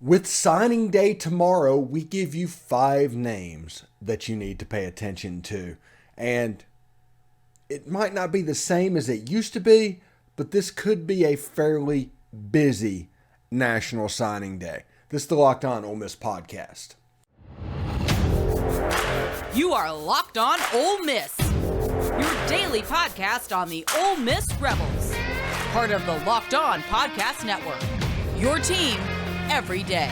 With signing day tomorrow, we give you 5 names that you need to pay attention to. And it might not be the same as it used to be, but this could be a fairly busy National Signing Day. This is the Locked On Ole Miss podcast. You are Locked On Ole Miss, your daily podcast on the Ole Miss Rebels. Part of the Locked On Podcast Network, your team every day.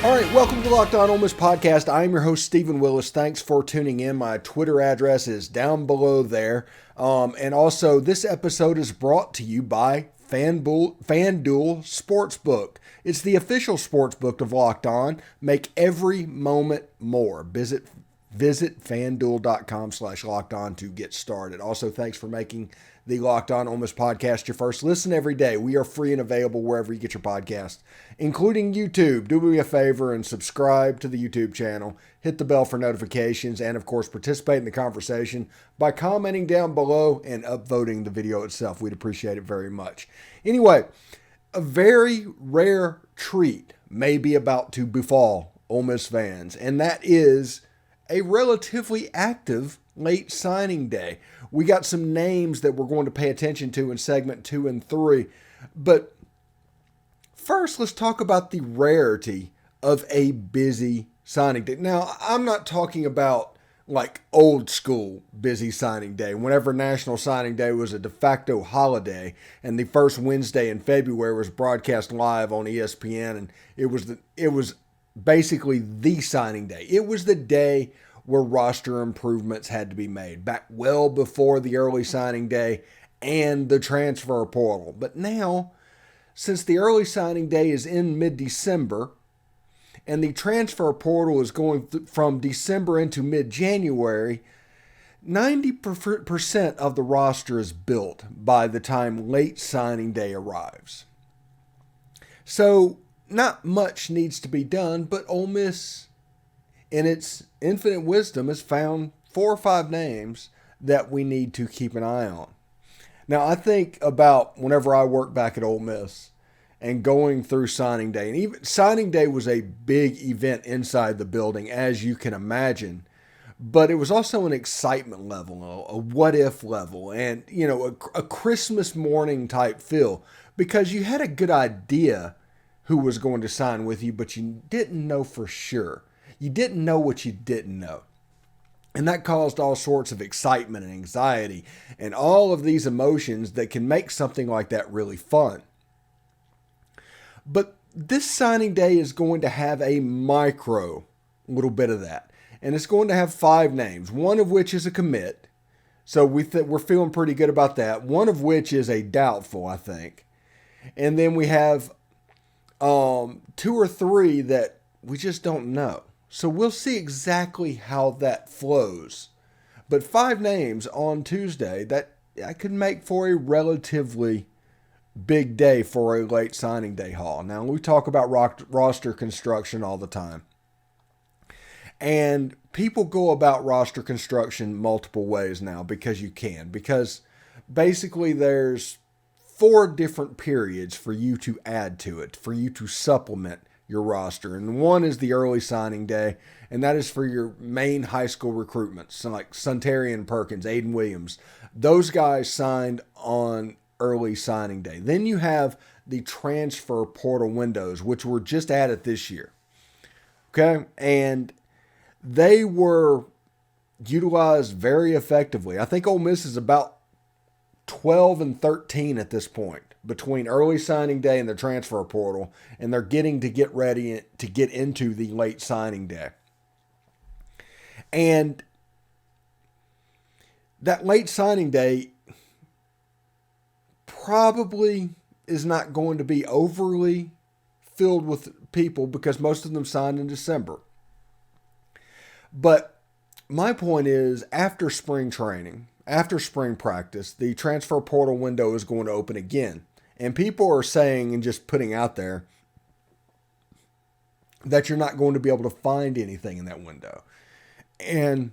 All right, welcome to the Locked On Ole Miss podcast. I am your host, Stephen Willis. Thanks for tuning in. My Twitter address is down below there. And also, this episode is brought to you by FanDuel Sportsbook. It's the official sportsbook of Locked On. Make every moment more. Visit FanDuel.com/LockedOn to get started. Also, thanks for making the Locked On Ole Miss podcast your first listen every day. We are free and available wherever you get your podcast, including YouTube. Do me a favor and subscribe to the YouTube channel. Hit the bell for notifications, and of course, participate in the conversation by commenting down below and upvoting the video itself. We'd appreciate it very much. Anyway, a very rare treat may be about to befall Ole Miss fans, and that is a relatively active late signing day. We got some names that we're going to pay attention to in segment 2 and 3. But first, let's talk about the rarity of a busy signing day. Now, I'm not talking about like old school busy signing day, whenever National Signing Day was a de facto holiday and the first Wednesday in February was broadcast live on ESPN, and it was basically the signing day. It was the day where roster improvements had to be made, back well before the early signing day and the transfer portal. But now, since the early signing day is in mid-December and the transfer portal is going from December into mid-January, 90% of the roster is built by the time late signing day arrives. So not much needs to be done, but Ole Miss, in its infinite wisdom, has found 4 or 5 names that we need to keep an eye on. Now, I think about whenever I worked back at Ole Miss and going through signing day, and even signing day was a big event inside the building, as you can imagine, but it was also an excitement level, a what-if level, and, a Christmas morning type feel, because you had a good idea who was going to sign with you, but you didn't know for sure. You didn't know what you didn't know. And that caused all sorts of excitement and anxiety and all of these emotions that can make something like that really fun. But this signing day is going to have a micro little bit of that. And it's going to have 5 names, one of which is a commit. So we're feeling pretty good about that. One of which is a doubtful, I think. And then we have 2 or 3 that we just don't know. So we'll see exactly how that flows. But 5 names on Tuesday, that I could make for a relatively big day for a late signing day haul. Now, we talk about roster construction all the time. And people go about roster construction multiple ways now because you can. Because basically there's 4 different periods for you to add to it, for you to supplement your roster. And one is the early signing day, and that is for your main high school recruitments, so like Suntarian Perkins, Aiden Williams. Those guys signed on early signing day. Then you have the transfer portal windows, which were just added this year. Okay? And they were utilized very effectively. I think Ole Miss is about 12 and 13 at this point between early signing day and the transfer portal, and they're getting to get ready to get into the late signing day. And that late signing day probably is not going to be overly filled with people because most of them signed in December. But my point is, after spring training, after spring practice, the transfer portal window is going to open again. And people are saying and just putting out there that you're not going to be able to find anything in that window. And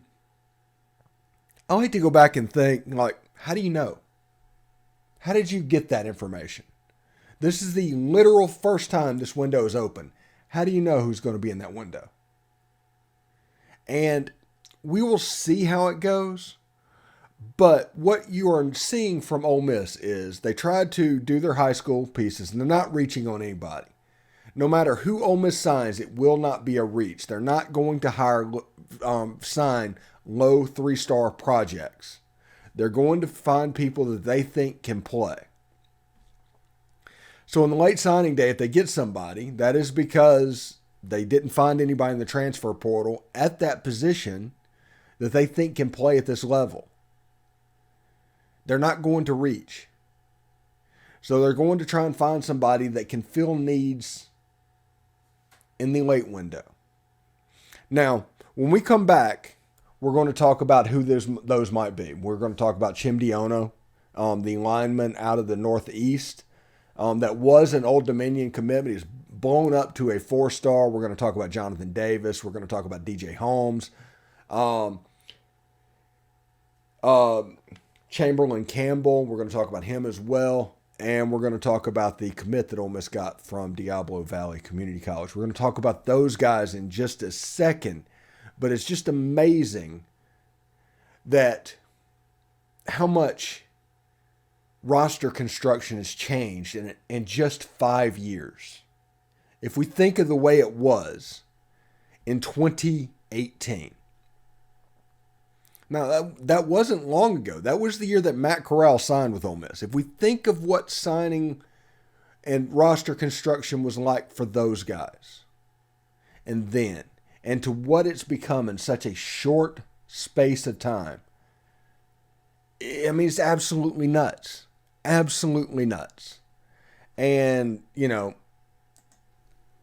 I like to go back and think, like, how do you know? How did you get that information? This is the literal first time this window is open. How do you know who's going to be in that window? And we will see how it goes. But what you are seeing from Ole Miss is they tried to do their high school pieces, and they're not reaching on anybody. No matter who Ole Miss signs, it will not be a reach. They're not going to sign low 3-star projects. They're going to find people that they think can play. So on the late signing day, if they get somebody, that is because they didn't find anybody in the transfer portal at that position that they think can play at this level. They're not going to reach. So they're going to try and find somebody that can fill needs in the late window. Now, when we come back, we're going to talk about who those might be. We're going to talk about Chimdiono, the lineman out of the Northeast. That was an Old Dominion commitment. He's blown up to a 4-star. We're going to talk about Jonathan Davis. We're going to talk about DJ Holmes. Chamberlain Campbell, we're going to talk about him as well. And we're going to talk about the commit that Ole Miss got from Diablo Valley Community College. We're going to talk about those guys in just a second. But it's just amazing that how much roster construction has changed in just 5 years. If we think of the way it was in 2018. Now, that wasn't long ago. That was the year that Matt Corral signed with Ole Miss. If we think of what signing and roster construction was like for those guys, and to what it's become in such a short space of time, I mean, it's absolutely nuts. Absolutely nuts. And,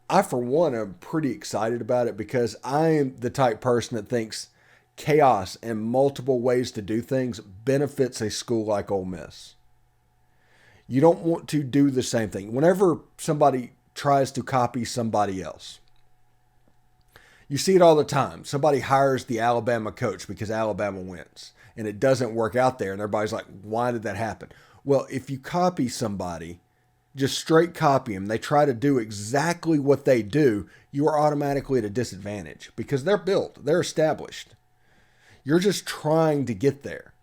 I, for one, am pretty excited about it because I am the type person that thinks chaos and multiple ways to do things benefits a school like Ole Miss. You don't want to do the same thing. Whenever somebody tries to copy somebody else, you see it all the time. Somebody hires the Alabama coach because Alabama wins, and it doesn't work out there, and everybody's like, why did that happen? Well, if you copy somebody, just straight copy them, they try to do exactly what they do, you are automatically at a disadvantage because they're built, they're established. You're just trying to get there.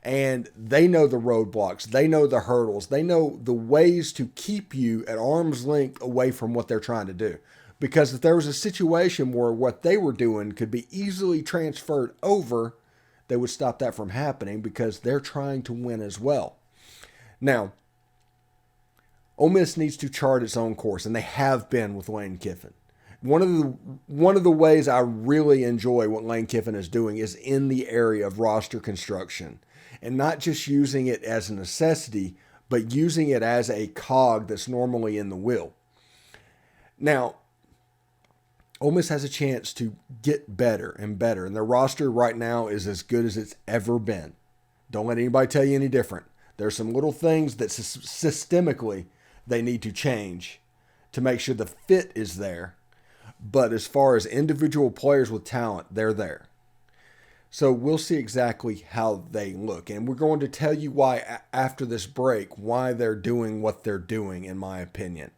And they know the roadblocks. They know the hurdles. They know the ways to keep you at arm's length away from what they're trying to do. Because if there was a situation where what they were doing could be easily transferred over, they would stop that from happening because they're trying to win as well. Now, Ole Miss needs to chart its own course, and they have been with Lane Kiffin. One of the ways I really enjoy what Lane Kiffin is doing is in the area of roster construction, and not just using it as a necessity, but using it as a cog that's normally in the wheel. Now, Ole Miss has a chance to get better and better, and their roster right now is as good as it's ever been. Don't let anybody tell you any different. There's some little things that systemically they need to change to make sure the fit is there. But as far as individual players with talent, they're there. So we'll see exactly how they look. And we're going to tell you why after this break, why they're doing what they're doing, in my opinion.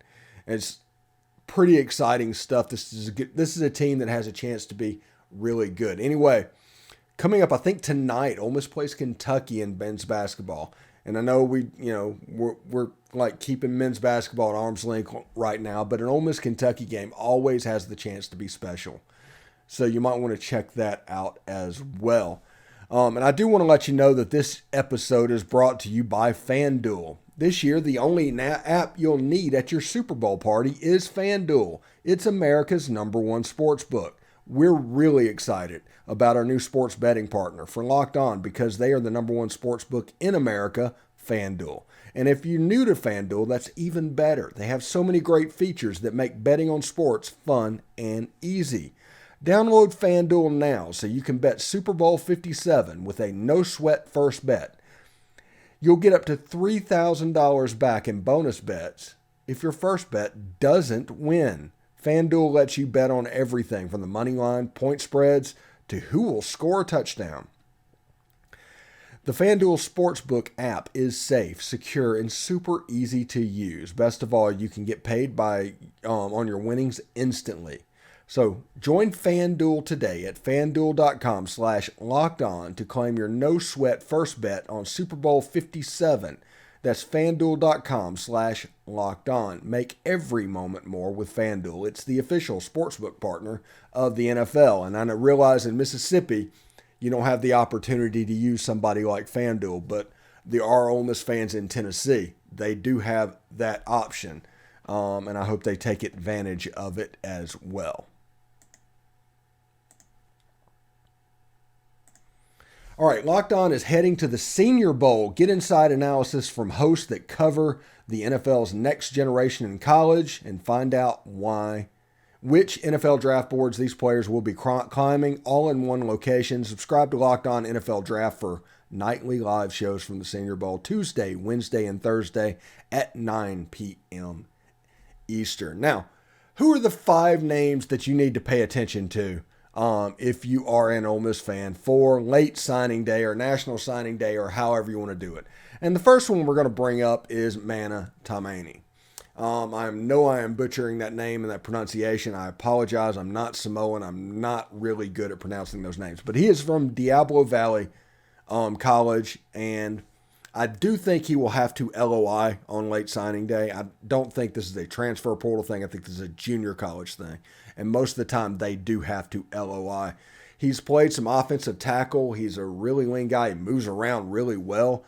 And it's pretty exciting stuff. This is a team that has a chance to be really good. Anyway, coming up, I think tonight, Ole Miss plays Kentucky in men's basketball. And I know we're like keeping men's basketball at arm's length right now, but an Ole Miss Kentucky game always has the chance to be special. So you might want to check that out as well. And I do want to let you know that this episode is brought to you by FanDuel. This year, the only app you'll need at your Super Bowl party is FanDuel. It's America's #1 sports book. We're really excited about our new sports betting partner for Locked On because they are the #1 sports book in America, FanDuel. And if you're new to FanDuel, that's even better. They have so many great features that make betting on sports fun and easy. Download FanDuel now so you can bet Super Bowl 57 with a no-sweat first bet. You'll get up to $3,000 back in bonus bets if your first bet doesn't win. FanDuel lets you bet on everything from the money line, point spreads, to who will score a touchdown. The FanDuel Sportsbook app is safe, secure, and super easy to use. Best of all, you can get paid on your winnings instantly. So join FanDuel today at FanDuel.com/lockedon to claim your no-sweat first bet on Super Bowl 57. That's FanDuel.com/lockedon. Make every moment more with FanDuel. It's the official sportsbook partner of the NFL. And I realize in Mississippi, you don't have the opportunity to use somebody like FanDuel, but there are Ole Miss fans in Tennessee. They do have that option, and I hope they take advantage of it as well. All right, Locked On is heading to the Senior Bowl. Get inside analysis from hosts that cover the NFL's next generation in college and find out which NFL draft boards these players will be climbing, all in one location. Subscribe to Locked On NFL Draft for nightly live shows from the Senior Bowl, Tuesday, Wednesday, and Thursday at 9 p.m. Eastern. Now, who are the 5 names that you need to pay attention to if you are an Ole Miss fan for late signing day or national signing day or however you want to do it? And the first one we're going to bring up is Mana Tamani. I am butchering that name and that pronunciation. I apologize. I'm not Samoan. I'm not really good at pronouncing those names. But he is from Diablo Valley College, and I do think he will have to LOI on late signing day. I don't think this is a transfer portal thing. I think this is a junior college thing. And most of the time, they do have to LOI. He's played some offensive tackle. He's a really lean guy. He moves around really well.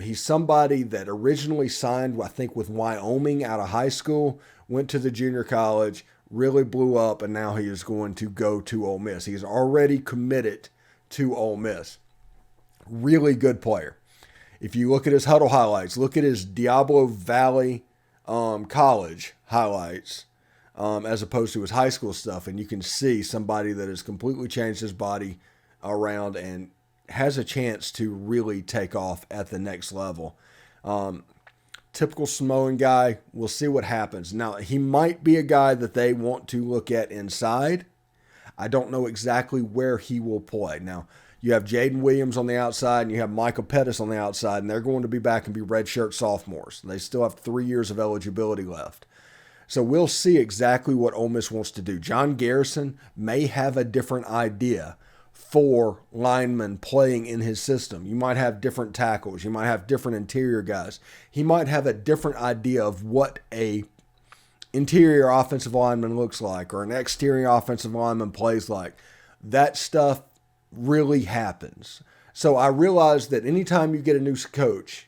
He's somebody that originally signed, I think, with Wyoming out of high school, went to the junior college, really blew up, and now he is going to go to Ole Miss. He's already committed to Ole Miss. Really good player. If you look at his huddle highlights, look at his Diablo Valley College highlights as opposed to his high school stuff, and you can see somebody that has completely changed his body around and has a chance to really take off at the next level. Typical Samoan guy. We'll see what happens. Now, he might be a guy that they want to look at inside. I don't know exactly where he will play. Now, you have Jaden Williams on the outside and you have Michael Pettis on the outside, and they're going to be back and be redshirt sophomores. They still have 3 years of eligibility left. So we'll see exactly what Ole Miss wants to do. Jon Garrison may have a different idea for linemen playing in his system. You might have different tackles. You might have different interior guys. He might have a different idea of what a interior offensive lineman looks like or an exterior offensive lineman plays like. That stuff really happens. So I realize that anytime you get a new coach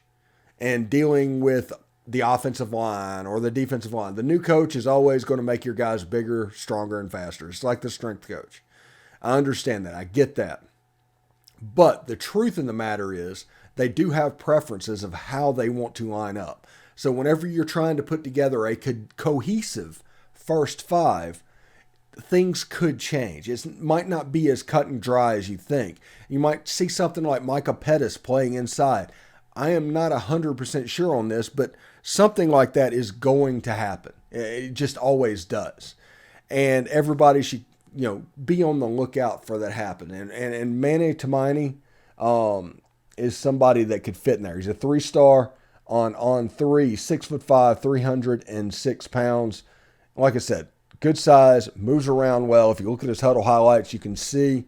and dealing with the offensive line or the defensive line, the new coach is always going to make your guys bigger, stronger, and faster. It's like the strength coach. I understand that. I get that. But the truth in the matter is they do have preferences of how they want to line up. So whenever you're trying to put together a cohesive first 5, things could change. It might not be as cut and dry as you think. You might see something like Micah Pettis playing inside. I am not 100% sure on this, but something like that is going to happen. It just always does. And everybody should be on the lookout for that happen. And Mana Tamani is somebody that could fit in there. He's a 3-star on 3, 6'5", 306 pounds. Like I said, good size, moves around well. If you look at his huddle highlights, you can see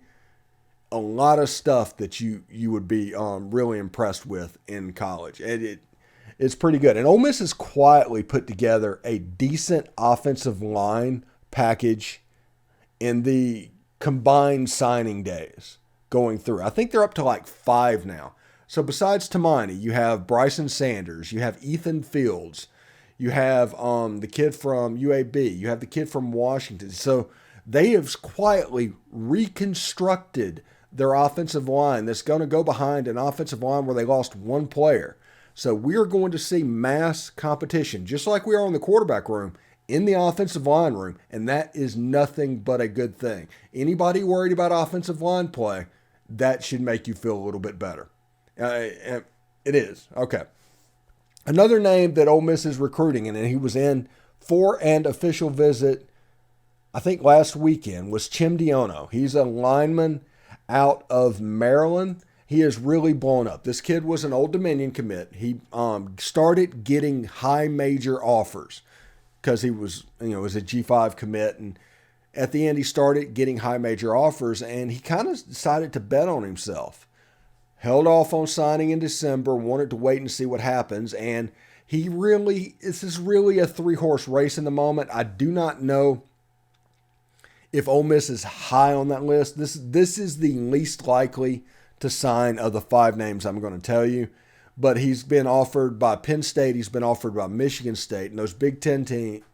a lot of stuff that you would be really impressed with in college. And it's pretty good. And Ole Miss has quietly put together a decent offensive line package in the combined signing days going through. I think they're up to like 5 now. So besides Tamani, you have Bryson Sanders, you have Ethan Fields, you have the kid from UAB, you have the kid from Washington. So they have quietly reconstructed their offensive line that's going to go behind an offensive line where they lost 1 player. So we are going to see mass competition, just like we are in the quarterback room, in the offensive line room, and that is nothing but a good thing. Anybody worried about offensive line play, that should make you feel a little bit better. It is. Okay. Another name that Ole Miss is recruiting, and he was in for an official visit, I think last weekend, was Chim Diono. He's a lineman out of Maryland. he has really blown up. This kid was an Old Dominion commit. He started getting high major offers because he was, was a G5 commit. And at the end, he started getting high major offers, and he kind of decided to bet on himself. Held off on signing in December, wanted to wait and see what happens. And this is really a 3-horse race in the moment. I do not know if Ole Miss is high on that list. This is the least likely to sign of the 5 names I'm going to tell you. But he's been offered by Penn State. He's been offered by Michigan State. And those Big Ten teams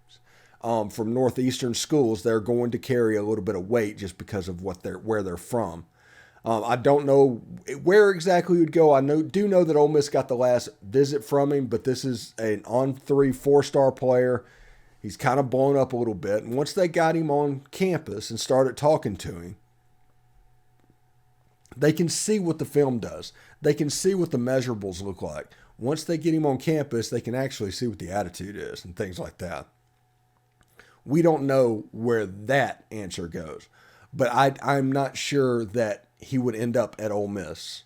from Northeastern schools, they're going to carry a little bit of weight just because of where they're from. I don't know where exactly he would go. I do know that Ole Miss got the last visit from him, but this is an on-3 4-star player. He's kind of blown up a little bit. And once they got him on campus and started talking to him, they can see what the film does. They can see what the measurables look like. Once they get him on campus, they can actually see what the attitude is and things like that. We don't know where that answer goes, but I'm not sure that he would end up at Ole Miss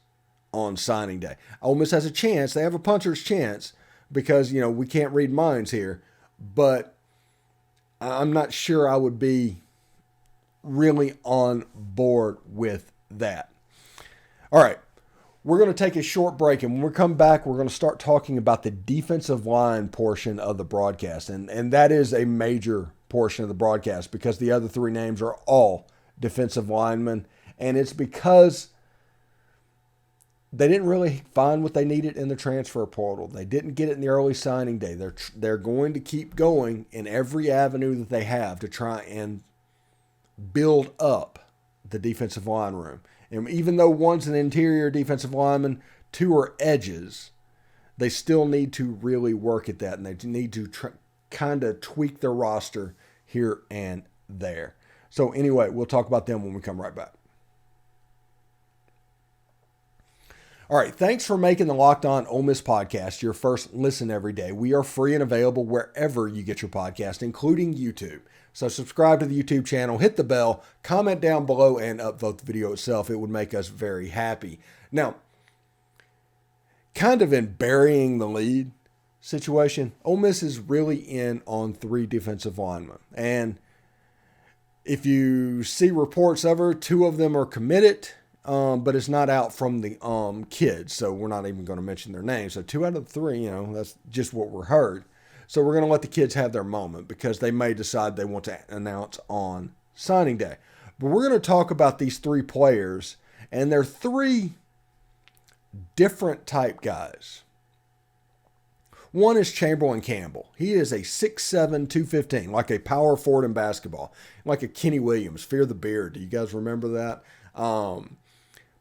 on signing day. Ole Miss has a chance. They have a puncher's chance because, we can't read minds here, but I'm not sure I would be really on board with that. All right, we're going to take a short break, and when we come back, we're going to start talking about the defensive line portion of the broadcast, and that is a major portion of the broadcast because the other 3 names are all defensive linemen, and it's because they didn't really find what they needed in the transfer portal. They didn't get it in the early signing day. They're going to keep going in every avenue that they have to try and build up the defensive line room. And even though one's an interior defensive lineman, 2 are edges, they still need to really work at that, and they need to kind of tweak their roster here and there. So anyway, we'll talk about them when we come right back. All right, thanks for making the Locked On Ole Miss podcast your first listen every day. We are free and available wherever you get your podcast, including YouTube. So subscribe to the YouTube channel, hit the bell, comment down below, and upvote the video itself. It would make us very happy. Now, kind of in burying the lead situation, Ole Miss is really in on 3 defensive linemen. And if you see reports of her, 2 of them are committed, but it's not out from the kids, so we're not even going to mention their names. So 2 out of 3, that's just what we're heard. So we're going to let the kids have their moment because they may decide they want to announce on signing day. But we're going to talk about these 3 players, and they're 3 different type guys. One is Chamberlain Campbell. He is a 6'7", 215, like a power forward in basketball, like a Kenny Williams, Fear the Beard. Do you guys remember that?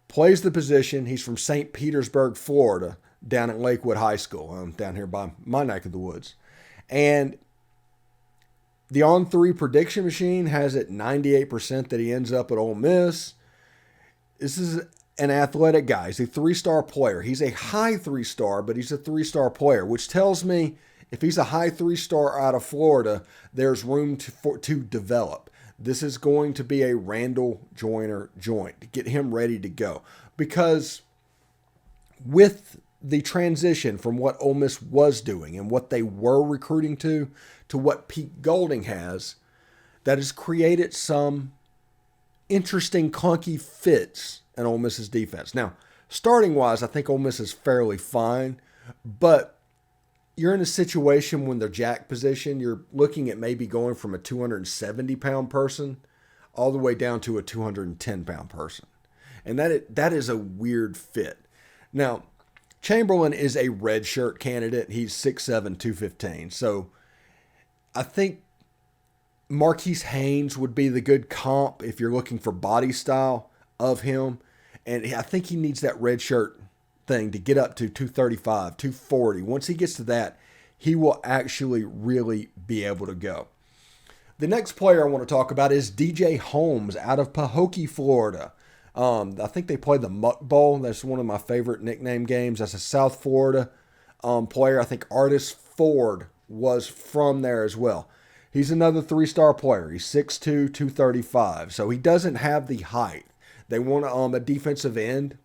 Plays the position. He's from St. Petersburg, Florida, down at Lakewood High School, down here by my neck of the woods. And the on-3 prediction machine has it 98% that he ends up at Ole Miss. This is an athletic guy. He's a 3-star player. He's a high 3-star, but he's a 3-star player, which tells me if he's a high 3-star out of Florida, there's room to develop. This is going to be a Randall Joyner joint to get him ready to go. Because with the transition from what Ole Miss was doing and what they were recruiting to what Pete Golding has, that has created some interesting clunky fits in Ole Miss's defense. Now, starting-wise, I think Ole Miss is fairly fine, but you're in a situation when they're jack position, you're looking at maybe going from a 270-pound person all the way down to a 210-pound person. And that is a weird fit. Now, Chamberlain is a red shirt candidate. He's 6'7", 215. So I think Marquise Haynes would be the good comp if you're looking for body style of him. And I think he needs that red shirt thing to get up to 235, 240. Once he gets to that, he will actually really be able to go. The next player I want to talk about is DJ Holmes out of Pahokee, Florida. I think they play the Muck Bowl. That's one of my favorite nickname games. That's a South Florida player. I think Artis Ford was from there as well. He's another 3-star player. He's 6'2", 235. So he doesn't have the height. They want a defensive end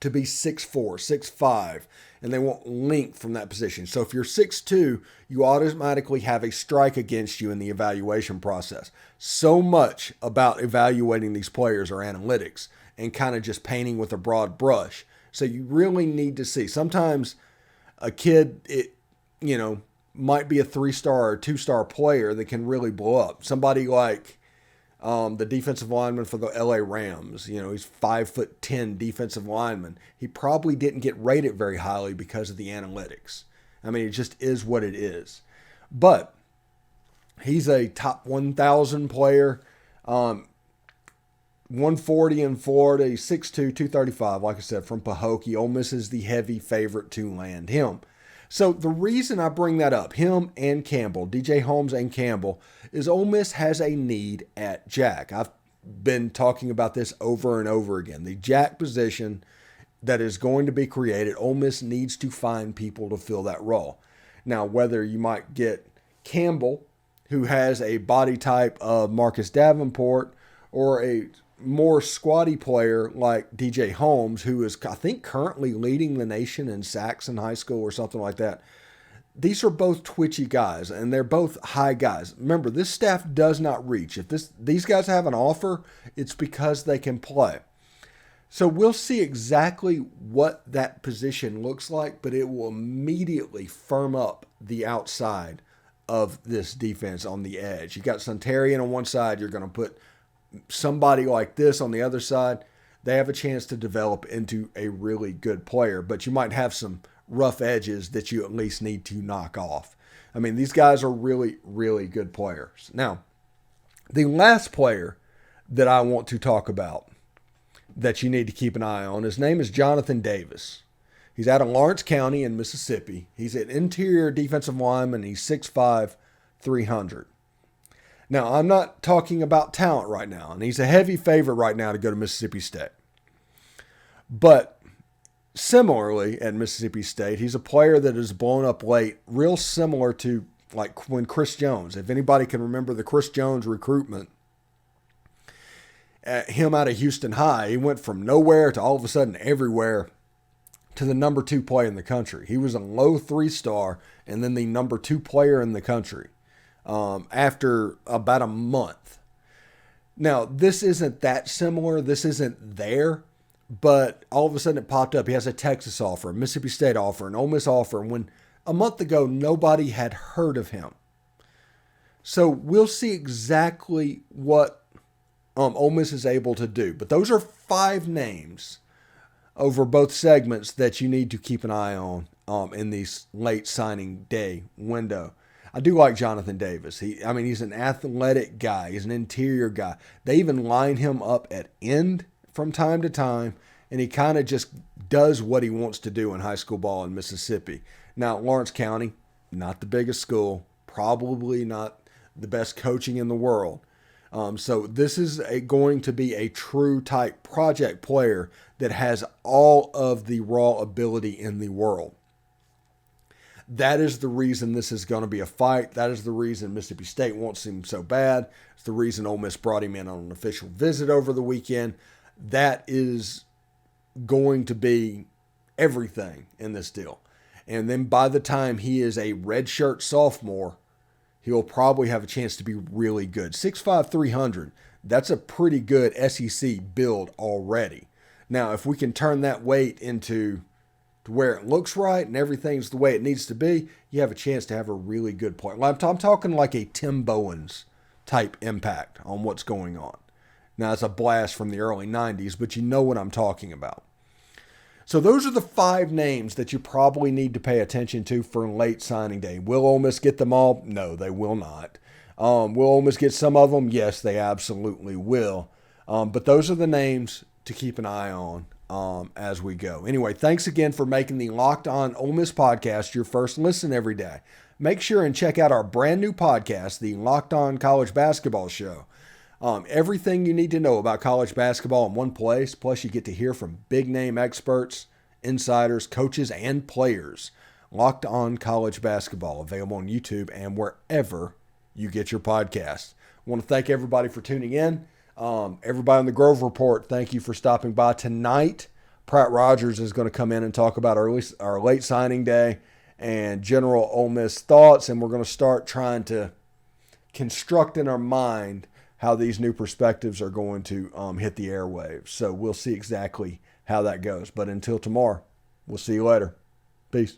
to be 6'4", 6'5", and they want length from that position. So if you're 6'2", you automatically have a strike against you in the evaluation process. So much about evaluating these players are analytics and kind of just painting with a broad brush. So you really need to see. Sometimes a kid, might be a 3-star or 2-star player that can really blow up. Somebody like the defensive lineman for the LA Rams, he's 5'10" defensive lineman. He probably didn't get rated very highly because of the analytics. I mean, it just is what it is. But he's a top 1,000 player, 140 in Florida. He's 6'2", 235, like I said, from Pahokee. Ole Miss is the heavy favorite to land him. So the reason I bring that up, him and Campbell, DJ Holmes and Campbell, is Ole Miss has a need at jack. I've been talking about this over and over again. The jack position that is going to be created, Ole Miss needs to find people to fill that role. Now, whether you might get Campbell, who has a body type of Marcus Davenport, or a more squatty player like DJ Holmes, who is, I think, currently leading the nation in sacks in high school or something like that. These are both twitchy guys, and they're both high guys. Remember, this staff does not reach. If these guys have an offer, it's because they can play. So we'll see exactly what that position looks like, but it will immediately firm up the outside of this defense on the edge. You got Suntarian on one side, you're going to put somebody like this on the other side. They have a chance to develop into a really good player, but you might have some rough edges that you at least need to knock off. I mean, these guys are really, really good players. Now, the last player that I want to talk about that you need to keep an eye on, his name is Jonathan Davis. He's out of Lawrence County in Mississippi. He's an interior defensive lineman. He's 6'5", 300. Now, I'm not talking about talent right now, and he's a heavy favorite right now to go to Mississippi State. But similarly at Mississippi State, he's a player that is blown up late, real similar to like when Chris Jones, if anybody can remember the Chris Jones recruitment, him out of Houston High, he went from nowhere to all of a sudden everywhere to the number 2 player in the country. He was a low 3-star and then the number 2 player in the country. After about a month. Now, this isn't that similar. This isn't there. But all of a sudden it popped up. He has a Texas offer, a Mississippi State offer, an Ole Miss offer. When a month ago, nobody had heard of him. So we'll see exactly what Ole Miss is able to do. But those are 5 names over both segments that you need to keep an eye on in these late signing day window. I do like Jonathan Davis. He's an athletic guy. He's an interior guy. They even line him up at end from time to time, and he kind of just does what he wants to do in high school ball in Mississippi. Now, Lawrence County, not the biggest school, probably not the best coaching in the world. So this is going to be a true type project player that has all of the raw ability in the world. That is the reason this is going to be a fight. That is the reason Mississippi State wants him so bad. It's the reason Ole Miss brought him in on an official visit over the weekend. That is going to be everything in this deal. And then by the time he is a redshirt sophomore, he'll probably have a chance to be really good. 6'5", 300, that's a pretty good SEC build already. Now, if we can turn that weight into to where it looks right and everything's the way it needs to be, you have a chance to have a really good player. I'm talking like a Tim Bowens type impact on what's going on. Now, it's a blast from the early 90s, but you know what I'm talking about. So those are the 5 names that you probably need to pay attention to for late signing day. Will Ole Miss get them all? No, they will not. Will Ole Miss get some of them? Yes, they absolutely will. But those are the names to keep an eye on as we go. Anyway, thanks again for making the Locked On Ole Miss podcast your first listen every day. Make sure and check out our brand new podcast, the Locked On College Basketball Show. Everything you need to know about college basketball in one place, plus you get to hear from big name experts, insiders, coaches, and players. Locked On College Basketball, available on YouTube and wherever you get your podcasts. I want to thank everybody for tuning in. Everybody on the Grove Report, thank you for stopping by tonight. Pratt Rogers is going to come in and talk about our late signing day and general Ole Miss thoughts, and we're going to start trying to construct in our mind how these new perspectives are going to hit the airwaves. So we'll see exactly how that goes. But until tomorrow, we'll see you later. Peace.